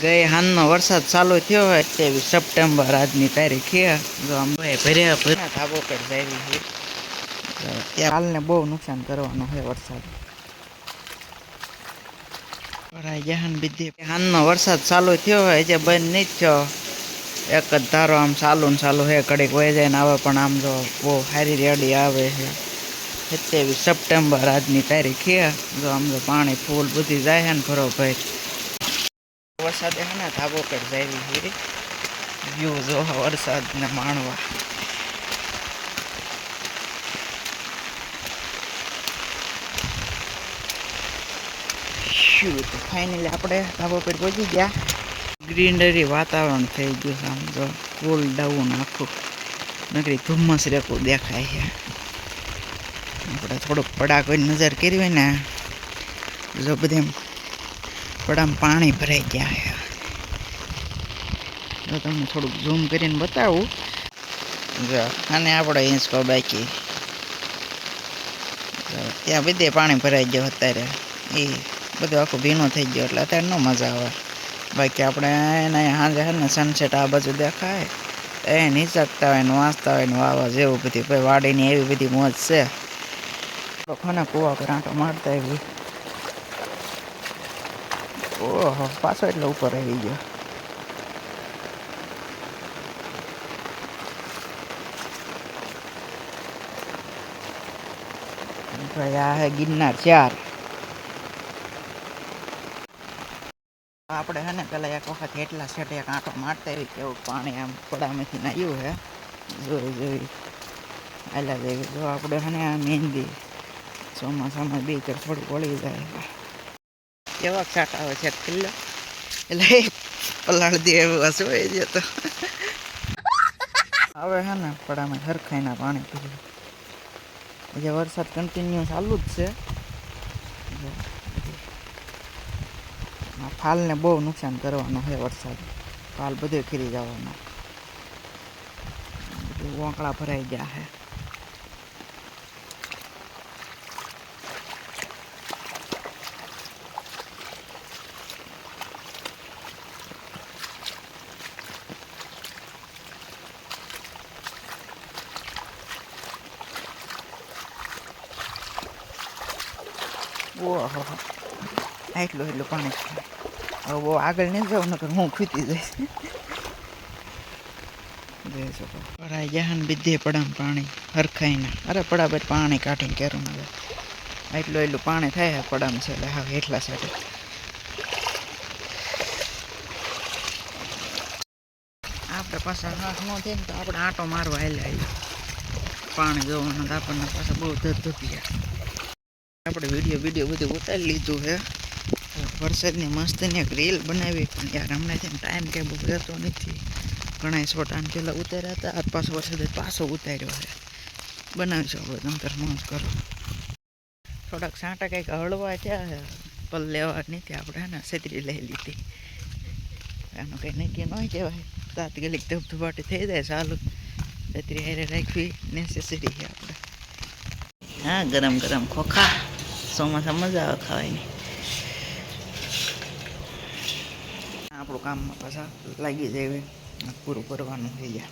ગઈ હાલનો વરસાદ ચાલુ થયો હોય 23 સપ્ટેમ્બર આજની તારીખ છે. જો આમ ભર્યા ધાબો પર જાય છે. ત્યાં હાલને બહુ નુકસાન કરવાનું છે વરસાદ. હાલનો વરસાદ ચાલુ થયો હોય જે બંધ નહીં થયો. એક જ ધારો આમ ચાલુ ને ચાલુ છે. ઘડીક વહી જાય ને આવે પણ આમ જો બહુ સારી રેડી આવે છે. 27 સપ્ટેમ્બર આજની તારીખ છે. જો આમ તો પાણી ફૂલ બધી જાય છે ને બરોબર. વરસાદે હે ને ધાબો પર જાય છે. વ્યૂ જો વરસાદને માણવા. ફાઇનલી આપણે ધાબો પર પહોંચી ગયા. ગ્રીનરી વાતાવરણ થઈ ગયું આમ જો ફૂલ ડાઉન આખું નકરી ધુમ્મસ રેકું દેખાય છે. આપણે થોડુંક પડા કોઈ નજર કરી હોય ને જો બધે પડામાં પાણી ભરાઈ ગયા છે. જો તમને થોડુંક ઝૂમ કરીને બતાવું. જો આને આપણે હિંચકો બાકી ત્યાં બધે પાણી ભરાઈ ગયો અત્યારે. એ બધું આખું ભીનું થઈ ગયું એટલે અત્યારે ન મજા આવે. બાકી આપણે એને સાંજે છે ને સનસેટ આ બાજુ દેખાય એ નીચકતા હોય ને વાંચતા હોય ને વાવા જેવું બધી ભાઈ વાડીની એવી બધી મોજ છે. લોકોને કૂવા પર આંટો મારતા એવી. ઓહો પાછો એટલે ઉપર આવી ગયો. ભાઈ આ હે ગિરનાર 4. આપણે હે ને પેલા એક વખત એટલા સેટ એક આંટો મારતા એવી કેવું પાણી આમ પડામાંથી નાખ્યું હે. જોઈ આલા જેવી જો આપણે હે ને આ મહેંદી ચોમાસામાં બીચર થોડી વળી જાય. કેવા શાક આવે છે કિલ્લો એટલે પલાળ દે એવું હસું હોય છે તો હવે હે ને પડામાં હરખાઈના પાણી પીવું. જે વરસાદ કન્ટિન્યુ ચાલુ જ છે. ફાલને બહુ નુકસાન કરવાનું છે વરસાદ. ફાલ બધે ખીરી જવાનો. બધું વોંકળા ભરાઈ ગયા છે. ઓહો એટલું પાણી હવે બહુ આગળ નહીં જાઉં નકર હું ખૂતી જઈશ. જોઈ શકો પડાઈ ગયા ને બીજે પડામાં પાણી હરખાઈને. અરે પડા પર પાણી કાઢીને કેરું હવે એટલું પાણી થાય પડામાં છે એટલે હવે એટલા સાથે આપણે પાછા હાથ ન થાય ને તો આપણે આંટો મારવા આવી પાણી જોવાનું આપણને પાછા બહુ ધબધબ્યા. આપણે વિડીયો બધું ઉતારી લીધું છે. વરસાદની મસ્તની એક રીલ બનાવી પણ યાર હમણાં છે ને ટાઈમ કંઈ બહુ રહેતો નથી. ઘણા છોટાને પહેલાં ઉતાર્યા હતા. પાછો વરસાદ પાછો ઉતાર્યો છે. બનાવીશું હવે તમતર મોજ કરો. થોડાક સાંટા કંઈક હળવા થયા છે પલ લેવા નથી. આપણે ને છત્રી લઈ લીધી. આનું કંઈ નક્કી ન કહેવાય. તાત્કાલિક ધબધબાટી થઈ જાય ચાલુ. છત્રી હારે રાખવી નેસેસરી છે આપણે. હા ગરમ ગરમ ખોખા ચોમાસા મજા આવે ખાવાની. આપણું કામમાં પાછા લાગી જાય પૂરું કરવાનું થઈ જાય.